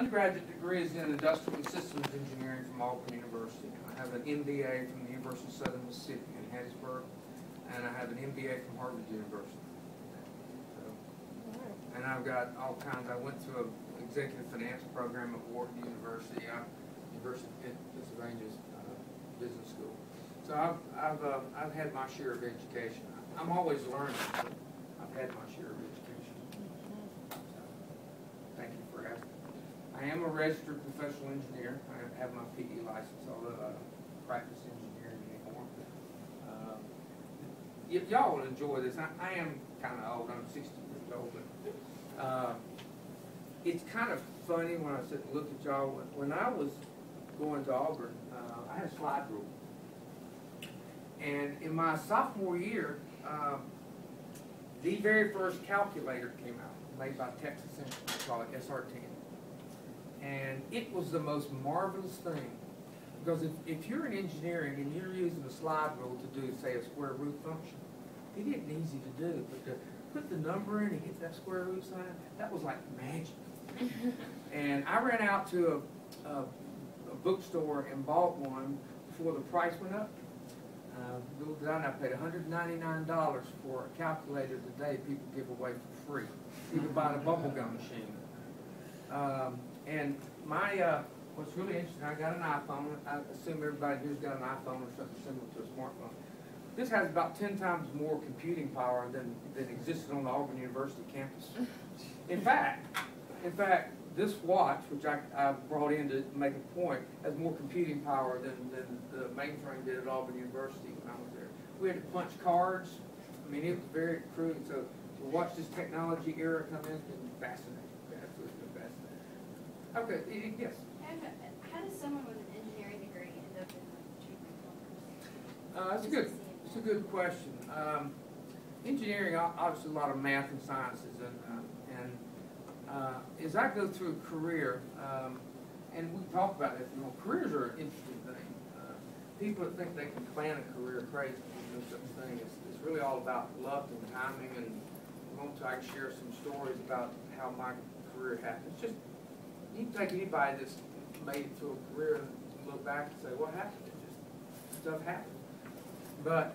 undergraduate degree is in industrial and systems engineering from Auburn University. I have an MBA from the University of Southern Mississippi in Hattiesburg, and I have an MBA from Harvard University. And I've got all kinds. I went through an executive finance program at Wharton University, University of Pennsylvania's business school. So I've had my share of education. I'm always learning. So I've had my share of education. So, thank you for asking. I am a registered professional engineer. I have my PE license, although I don't practice engineering anymore. Y'all will enjoy this. I am kind of old. I'm 60 years old. But, it's kind of funny when I sit and look at y'all. When I was going to Auburn, I had a slide rule. And in my sophomore year, the very first calculator came out, made by Texas Instruments, called it SR10. And it was the most marvelous thing. Because if you're in engineering and you're using a slide rule to do, say, a square root function, it isn't easy to do. But to put the number in and hit that square root sign, that was like magic. And I ran out to a bookstore and bought one before the price went up. Little did I know, I paid $199 for a calculator today people give away for free. You can buy the bubblegum machine. And my, what's really interesting, I got an iPhone. I assume everybody here's got an iPhone or something similar to a smartphone. This has about 10 times more computing power than existed on the Auburn University campus. In fact, this watch, which I brought in to make a point, has more computing power than the mainframe did at Auburn University when I was there. We had to punch cards. I mean, it was very crude. So to watch this technology era come in has been fascinating. Absolutely been fascinating. Okay, yes? How does someone with an engineering degree end up in treatment plumbers? It's a good question. Engineering, obviously a lot of math and sciences, and as I go through a career, and we talk about it, careers are an interesting thing. People that think they can plan a career are crazy. There's no such thing. It's really all about luck and timing, and I can share some stories about how my career happened. It's just, you can take anybody that's made it to a career and look back and say, what happened? It just, stuff happened. But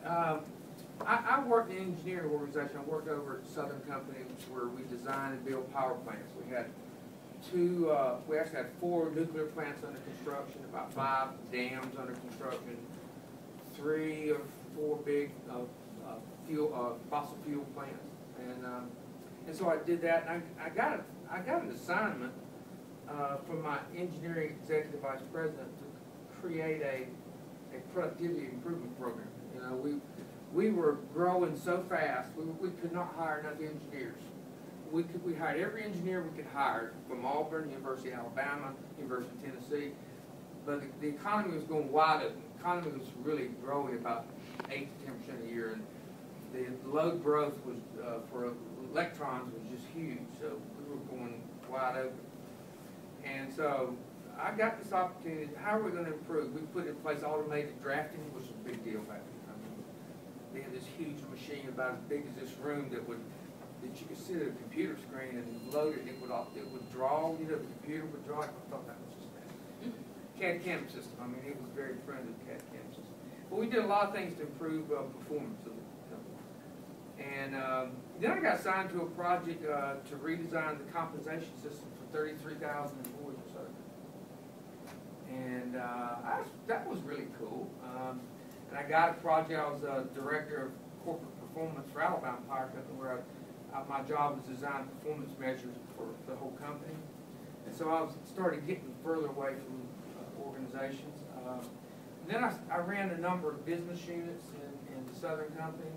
I worked in an engineering organization. I worked over at Southern Company where we designed and built power plants. We had we actually had 4 nuclear plants under construction, about 5 dams under construction, 3 or 4 big fossil fuel plants. And so I did that, and I got an assignment from my engineering executive vice president to create a productivity improvement program. You know, we were growing so fast, we could not hire enough engineers. We hired every engineer we could hire from Auburn, University of Alabama, University of Tennessee, but the economy was going wide open. The economy was really growing about 8 to 10% a year, and the load growth was for electrons was just huge. So we were going wide open, and so I got this opportunity. How are we going to improve? We put in place automated drafting, which was a big deal back then. I mean, they had this huge machine about as big as this room that you could sit at a computer screen and load it. It would draw. You know, the computer would draw. I thought that was just bad. CAD/CAM system. I mean, it was very friendly CAD/CAM system. But we did a lot of things to improve performance of the company. And then I got assigned to a project to redesign the compensation system for 33,000 employees or so. And that was really cool. And I got a project. I was a director of corporate performance for Alabama Power Company, where my job was to design performance measures for the whole company. And so I started getting further away from organizations. And then I ran a number of business units in the Southern Company.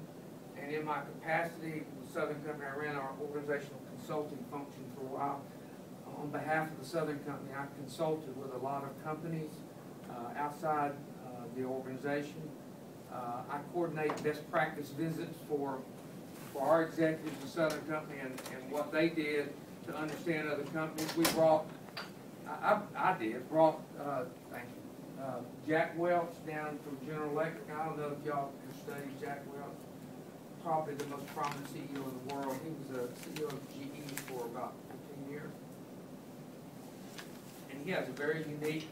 And in my capacity with Southern Company, I ran our organizational consulting function for a while. On behalf of the Southern Company, I consulted with a lot of companies outside the organization. I coordinate best practice visits for our executives of Southern Company and what they did to understand other companies. We brought, thank you, Jack Welch down from General Electric. I don't know if y'all have studied Jack Welch, probably the most prominent CEO in the world. He was a CEO of GE for about 15 years. he has a very unique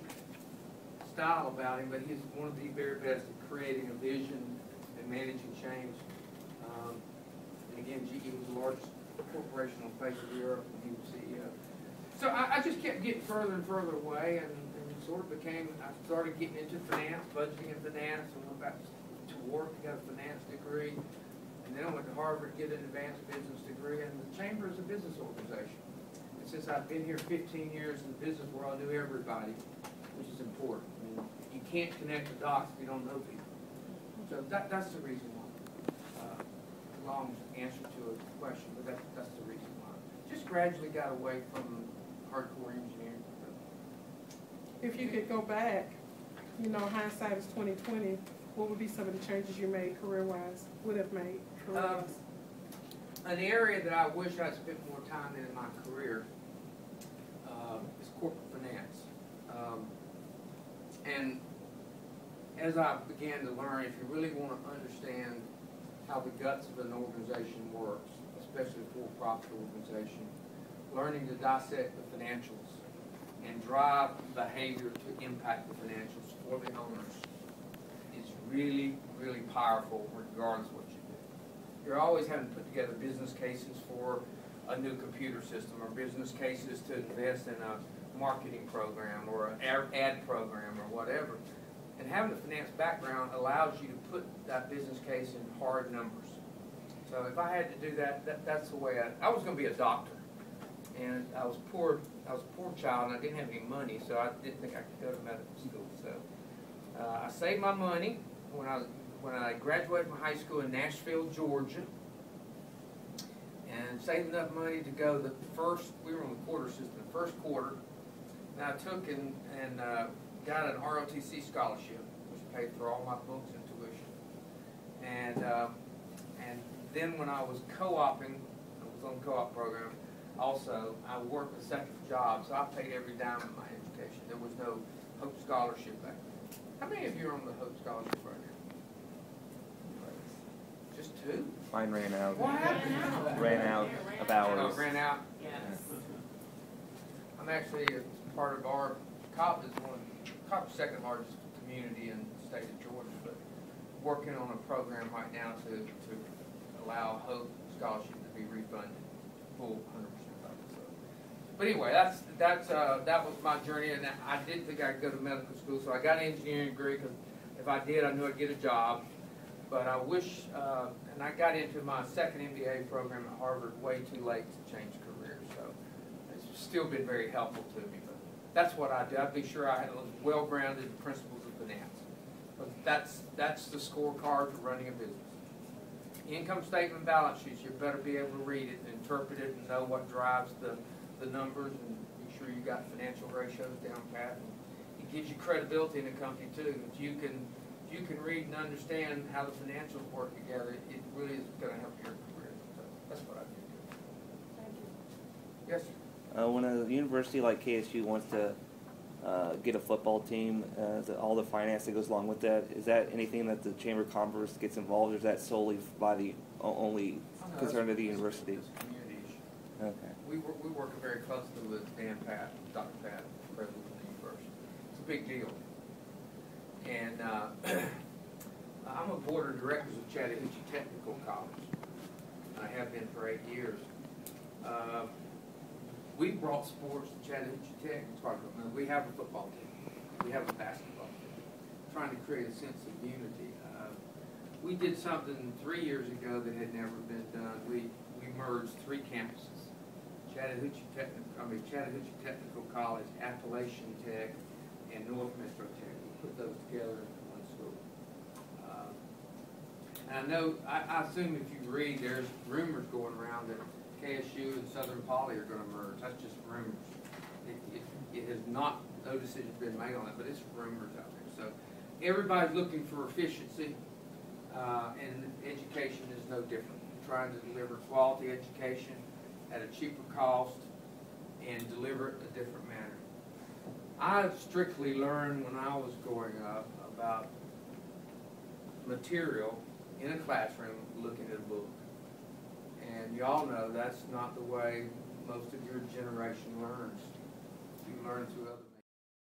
style about him, but he's one of the very best at creating a vision and managing change. And again, GE was the largest corporation on the face of the earth when he was CEO. So I just kept getting further and further away, and sort of became, I started getting into finance, budgeting and finance, and went back to work to get a finance degree. And then I went to Harvard to get an advanced business degree, and the Chamber is a business organization. And since I've been here 15 years in the business world, I knew everybody, which is important. I mean, you can't connect the dots if you don't know people. So that's the reason why. Long answer to a question, but that's the reason why. Just gradually got away from hardcore engineering. If you could go back, you know, hindsight is 2020. What would be some of the changes you made career-wise? Would have made career-wise? An area that I wish I'd spent more time in my career is corporate finance. And as I began to learn, if you really want to understand how the guts of an organization works, especially a for-profit organization, learning to dissect the financials and drive behavior to impact the financials for the owners is really, really powerful regardless of what you do. You're always having to put together business cases for a new computer system or business cases to invest in a marketing program or an ad program or whatever. And having a finance background allows you to put that business case in hard numbers. So if I had to do that, that's the way I was going to be a doctor. And I was a poor child, and I didn't have any money, so I didn't think I could go to medical school. So I saved my money when I graduated from high school in Nashville, Georgia, and saved enough money to go we were on the quarter system, the first quarter. And I took and got an ROTC scholarship, which paid for all my books and tuition. And then when I was co-oping, I was on the co-op program. Also, I worked a second job, so I paid every dime of my education. There was no Hope Scholarship back then. How many of you are on the Hope Scholarship right now? Just two? Mine ran out. What happened? Ran out of hours. Oh, ran out? Yes. I'm actually part of our, Cobb is Cobb's second largest community in the state of Georgia, but working on a program right now to allow Hope Scholarship to be refunded full 100%. But anyway, that was my journey, and I didn't think I could go to medical school, so I got an engineering degree because if I did, I knew I'd get a job. But I wish, and I got into my second MBA program at Harvard way too late to change careers, so it's still been very helpful to me. But that's what I do. I'd be sure I was well-grounded in principles of finance. But that's the scorecard for running a business. Income statement, balance sheets, you better be able to read it and interpret it and know what drives the numbers, and make sure you got financial ratios down pat. And it gives you credibility in the company too. If you can read and understand how the financials work together, it really is going to help your career. So that's what I do. Thank you. Yes, sir. When a university like KSU wants to get a football team, all the finance that goes along with that, is that anything that the Chamber of Commerce gets involved, or is that solely by the only concern of the university? It's a community issue. Okay. We work very closely with Dan Pat, Dr. Pat, president of the university. It's a big deal. And I'm a board of directors of Chattahoochee Technical College. I have been for 8 years. We brought sports to Chattahoochee Tech. We have a football team. We have a basketball team. Trying to create a sense of unity. We did something 3 years ago that had never been done. We merged 3 campuses. Chattahoochee Technical College, Appalachian Tech, and North Metro Tech. We put those together into one school. And I know, I assume if you read, there's rumors going around that KSU and Southern Poly are going to merge. That's just rumors. It has not, no decision's been made on it, but it's rumors out there. So everybody's looking for efficiency, and education is no different. Trying to deliver quality education at a cheaper cost and deliver it in a different manner. I strictly learned when I was growing up about material in a classroom looking at a book. And y'all know that's not the way most of your generation learns. You learn through other